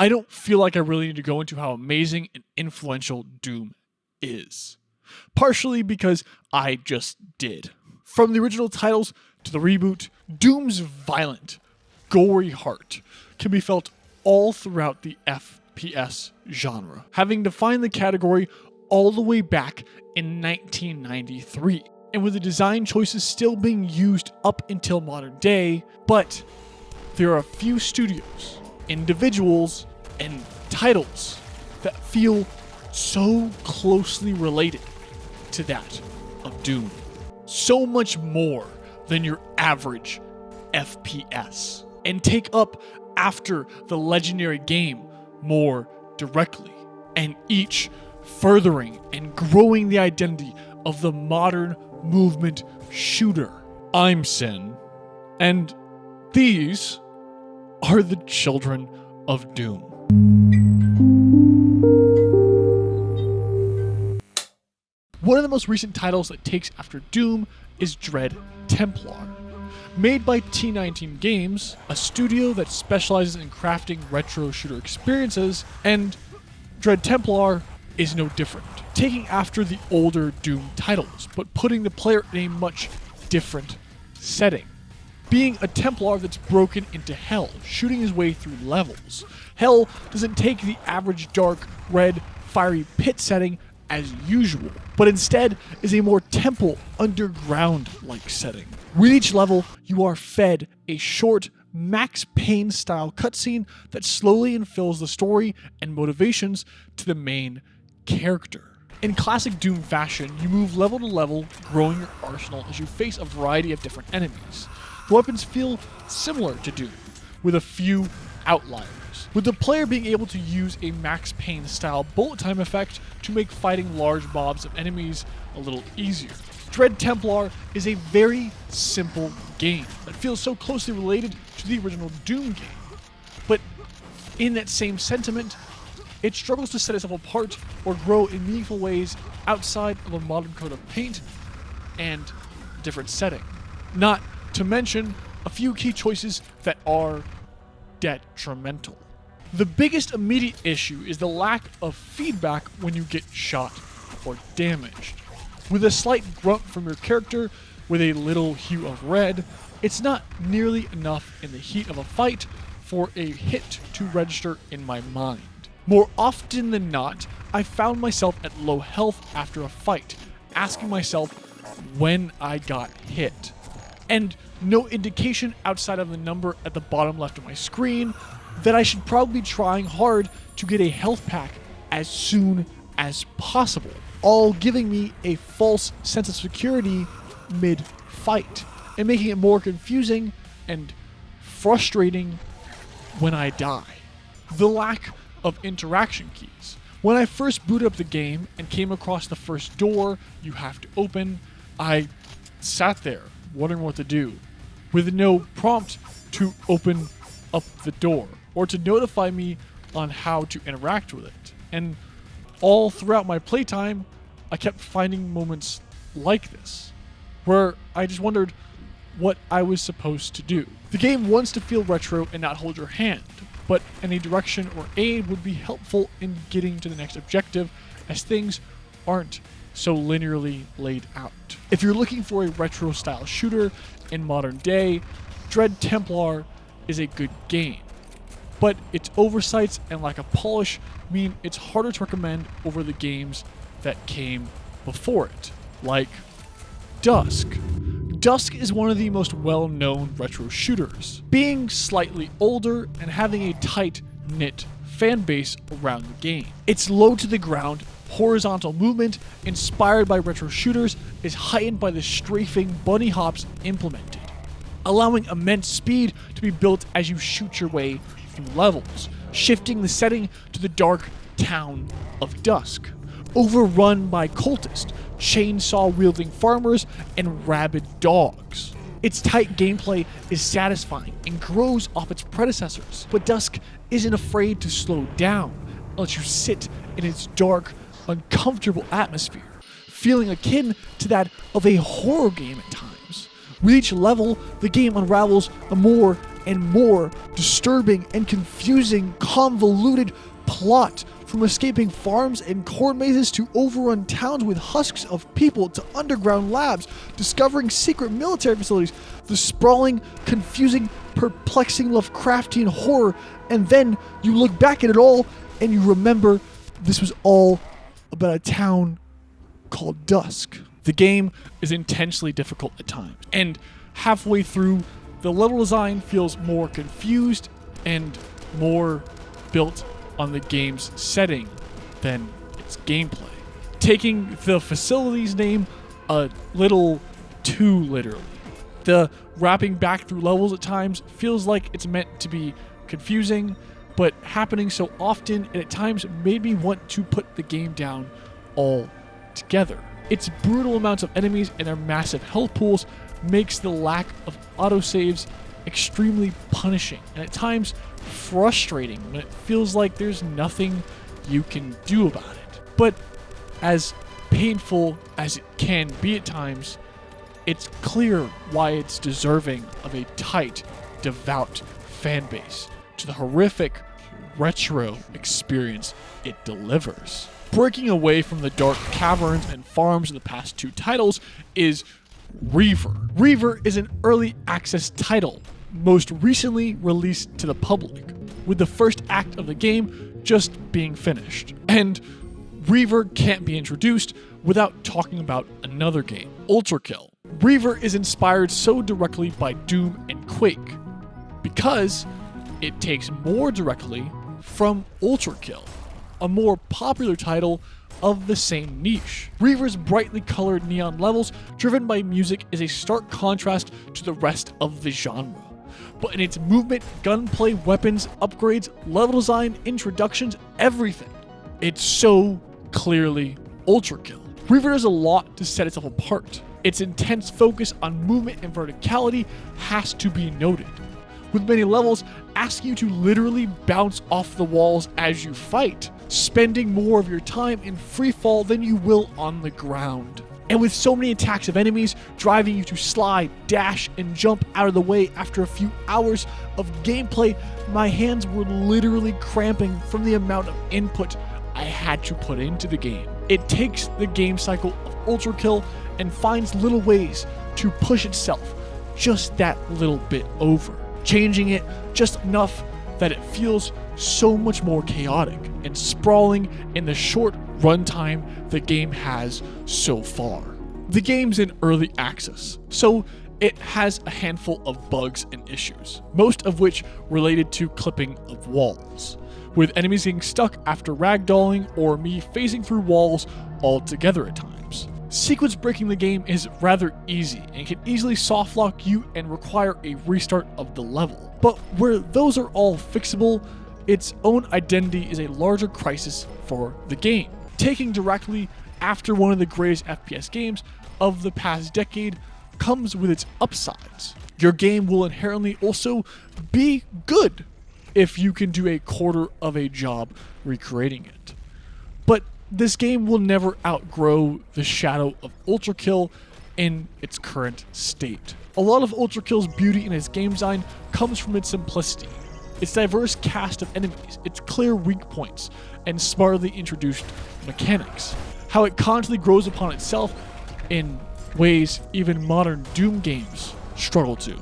I don't feel like I really need to go into how amazing and influential Doom is. Partially because I just did. From the original titles to the reboot, Doom's violent, gory heart can be felt all throughout the FPS genre, having defined the category all the way back in 1993, and with the design choices still being used up until modern day. But there are a few studios, individuals, and titles that feel so closely related to that of Doom. So much more than your average FPS, and take up after the legendary game more directly, and each furthering and growing the identity of the modern movement shooter. I'm Sin, and these are the children of Doom. One of the most recent titles that takes after Doom is Dread Templar. Made by T19 Games, a studio that specializes in crafting retro shooter experiences, and Dread Templar is no different, taking after the older Doom titles, but putting the player in a much different setting. Being a Templar that's broken into hell, shooting his way through levels. Hell doesn't take the average dark, red, fiery pit setting as usual, but instead is a more temple, underground-like setting. With each level, you are fed a short, Max Payne-style cutscene that slowly infills the story and motivations to the main character. In classic Doom fashion, you move level to level, growing your arsenal as you face a variety of different enemies. The weapons feel similar to Doom, with a few outliers, with the player being able to use a Max Payne-style bullet time effect to make fighting large mobs of enemies a little easier. Dread Templar is a very simple game that feels so closely related to the original Doom game, but in that same sentiment, it struggles to set itself apart or grow in meaningful ways outside of a modern coat of paint and different setting. Not to mention a few key choices that are detrimental. The biggest immediate issue is the lack of feedback when you get shot or damaged. With a slight grunt from your character with a little hue of red, it's not nearly enough in the heat of a fight for a hit to register in my mind. More often than not, I found myself at low health after a fight, asking myself when I got hit. And no indication outside of the number at the bottom left of my screen that I should probably be trying hard to get a health pack as soon as possible, all giving me a false sense of security mid-fight, and making it more confusing and frustrating when I die. The lack of interaction keys. When I first booted up the game and came across the first door you have to open, I sat there wondering what to do, with no prompt to open up the door or to notify me on how to interact with it. And all throughout my playtime, I kept finding moments like this, where I just wondered what I was supposed to do. The game wants to feel retro and not hold your hand, but any direction or aid would be helpful in getting to the next objective, as things aren't so linearly laid out. If you're looking for a retro-style shooter in modern day, Dread Templar is a good game, but its oversights and lack of polish mean it's harder to recommend over the games that came before it, like Dusk. Dusk is one of the most well-known retro shooters, being slightly older and having a tight-knit fan base around the game. Its low-to-the-ground, horizontal movement, inspired by retro shooters, is heightened by the strafing bunny hops implemented, allowing immense speed to be built as you shoot your way through levels, shifting the setting to the dark town of Dusk, overrun by cultists, chainsaw-wielding farmers, and rabid dogs. Its tight gameplay is satisfying and grows off its predecessors, but Dusk isn't afraid to slow down and let you sit in its dark, uncomfortable atmosphere, feeling akin to that of a horror game at times. With each level, the game unravels a more and more disturbing and confusing, convoluted plot, from escaping farms and corn mazes to overrun towns with husks of people to underground labs, discovering secret military facilities, the sprawling, confusing, perplexing Lovecraftian horror, and then you look back at it all and you remember this was all about a town called Dusk. The game is intensely difficult at times, and halfway through, the level design feels more confused and more built on the game's setting than its gameplay, taking the facility's name a little too literally. The wrapping back through levels at times feels like it's meant to be confusing, but happening so often and at times made me want to put the game down altogether. Its brutal amounts of enemies and their massive health pools makes the lack of autosaves extremely punishing and at times frustrating when it feels like there's nothing you can do about it. But as painful as it can be at times, it's clear why it's deserving of a tight, devout fan base to the horrific retro experience it delivers. Breaking away from the dark caverns and farms of the past two titles is Reaver. Reaver is an early access title, most recently released to the public, with the first act of the game just being finished. And Reaver can't be introduced without talking about another game, Overkill. Reaver is inspired so directly by Doom and Quake because it takes more directly from Overkill, a more popular title of the same niche. Reaver's brightly colored neon levels, driven by music, is a stark contrast to the rest of the genre. But in its movement, gunplay, weapons, upgrades, level design, introductions, everything, it's so clearly Overkill. Reaver does a lot to set itself apart. Its intense focus on movement and verticality has to be noted, with many levels asking you to literally bounce off the walls as you fight, spending more of your time in freefall than you will on the ground. And with so many attacks of enemies driving you to slide, dash, and jump out of the way after a few hours of gameplay, my hands were literally cramping from the amount of input I had to put into the game. It takes the game cycle of Overkill and finds little ways to push itself just that little bit over, changing it just enough that it feels so much more chaotic and sprawling in the short runtime the game has so far. The game's in early access, so it has a handful of bugs and issues, most of which related to clipping of walls, with enemies getting stuck after ragdolling or me phasing through walls altogether at times. Sequence breaking the game is rather easy and can easily softlock you and require a restart of the level. But where those are all fixable, its own identity is a larger crisis for the game, taking directly after one of the greatest FPS games of the past decade comes with its upsides. Your game will inherently also be good if you can do a quarter of a job recreating it. But this game will never outgrow the shadow of Overkill in its current state. A lot of Overkill's beauty in its game design comes from its simplicity, its diverse cast of enemies, its clear weak points, and smartly introduced mechanics. How it constantly grows upon itself in ways even modern Doom games struggle to.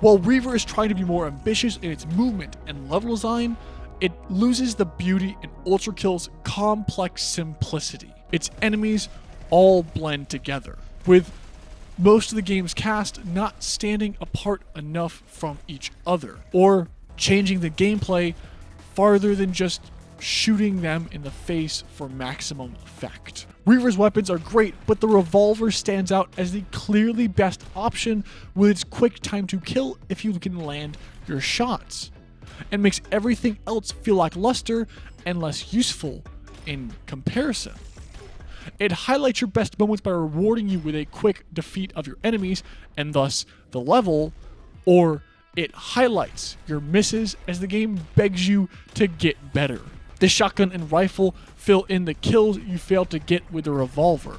While Reaver is trying to be more ambitious in its movement and level design, it loses the beauty in Overkill's complex simplicity. Its enemies all blend together, with most of the game's cast not standing apart enough from each other, or changing the gameplay farther than just shooting them in the face for maximum effect. Reaver's weapons are great, but the revolver stands out as the clearly best option with its quick time to kill if you can land your shots, and makes everything else feel lackluster and less useful in comparison. It highlights your best moments by rewarding you with a quick defeat of your enemies and thus the level, or it highlights your misses as the game begs you to get better. The shotgun and rifle fill in the kills you failed to get with the revolver,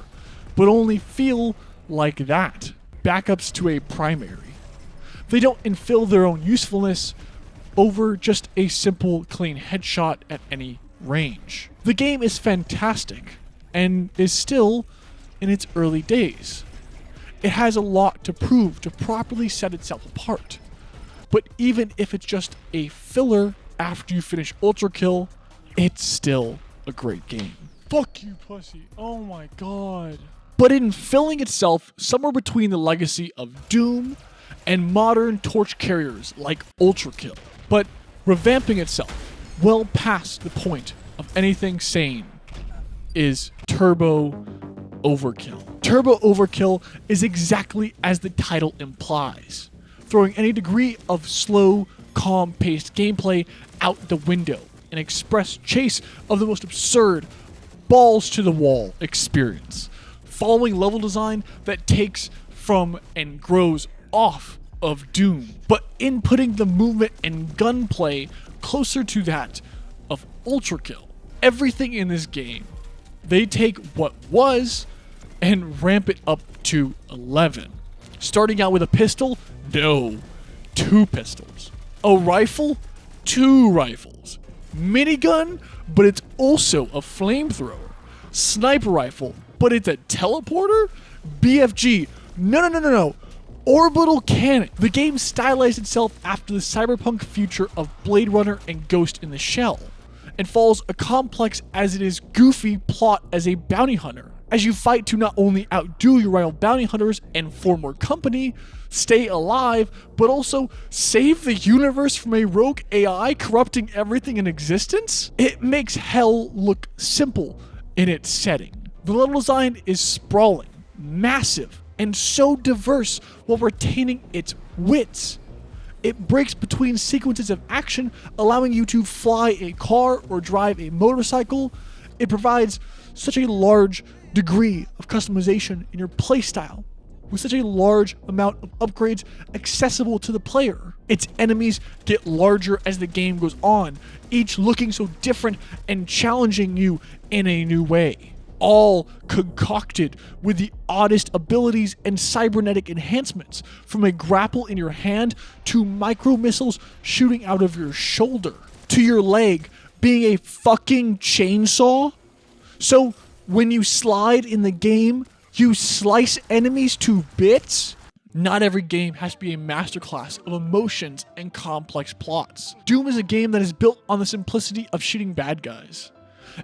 but only feel like that, backups to a primary. They don't infill their own usefulness over just a simple, clean headshot at any range. The game is fantastic and is still in its early days. It has a lot to prove to properly set itself apart. But even if it's just a filler after you finish Overkill, it's still a great game. Fuck you, pussy. Oh my god. But in filling itself somewhere between the legacy of Doom and modern torch carriers like Overkill, but revamping itself well past the point of anything sane, is Turbo Overkill. Turbo Overkill is exactly as the title implies, throwing any degree of slow, calm-paced gameplay out the window, an express chase of the most absurd, balls-to-the-wall experience, following level design that takes from and grows off of Doom, but inputting the movement and gunplay closer to that of Overkill. Everything in this game, they take what was and ramp it up to 11. Starting out with a pistol? No, 2 pistols. A rifle? 2 rifles. Minigun? But it's also a flamethrower. Sniper rifle? But it's a teleporter? BFG? No. Orbital cannon. The game stylized itself after the cyberpunk future of Blade Runner and Ghost in the Shell, and follows a complex as it is goofy plot as a bounty hunter, as you fight to not only outdo your rival bounty hunters and form more company, stay alive, but also save the universe from a rogue AI corrupting everything in existence. It makes hell look simple in its setting. The level design is sprawling, massive, and so diverse while retaining its wits. It breaks between sequences of action, allowing you to fly a car or drive a motorcycle. It provides such a large degree of customization in your playstyle, with such a large amount of upgrades accessible to the player. Its enemies get larger as the game goes on, each looking so different and challenging you in a new way. All concocted with the oddest abilities and cybernetic enhancements, from a grapple in your hand to micro missiles shooting out of your shoulder, to your leg being a fucking chainsaw. So when you slide in the game, you slice enemies to bits. Not every game has to be a masterclass of emotions and complex plots. Doom is a game that is built on the simplicity of shooting bad guys.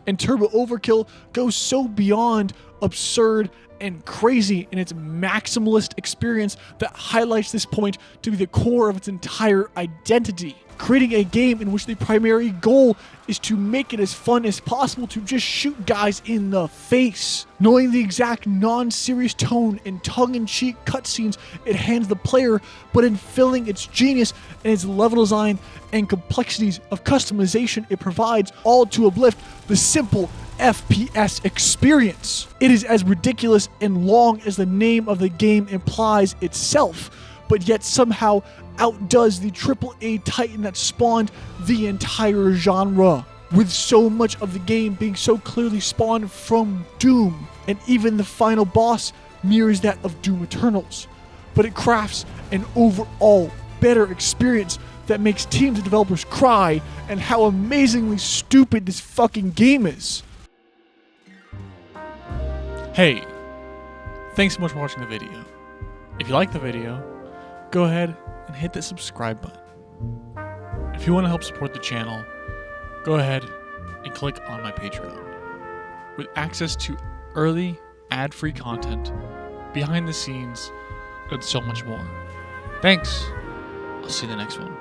And Turbo Overkill goes so beyond absurd and crazy in its maximalist experience that highlights this point to be the core of its entire identity, creating a game in which the primary goal is to make it as fun as possible to just shoot guys in the face, knowing the exact non-serious tone and tongue-in-cheek cutscenes it hands the player, but in filling its genius and its level design and complexities of customization it provides, all to uplift the simple FPS experience. It is as ridiculous and long as the name of the game implies itself, but yet somehow outdoes the AAA titan that spawned the entire genre, with so much of the game being so clearly spawned from Doom, and even the final boss mirrors that of Doom Eternals. But it crafts an overall better experience that makes teams of developers cry and how amazingly stupid this fucking game is. Hey, thanks so much for watching the video. If you like the video, go ahead and hit that subscribe button. If you want to help support the channel, go ahead and click on my Patreon, with access to early ad-free content, behind the scenes, and so much more. Thanks. I'll see you in the next one.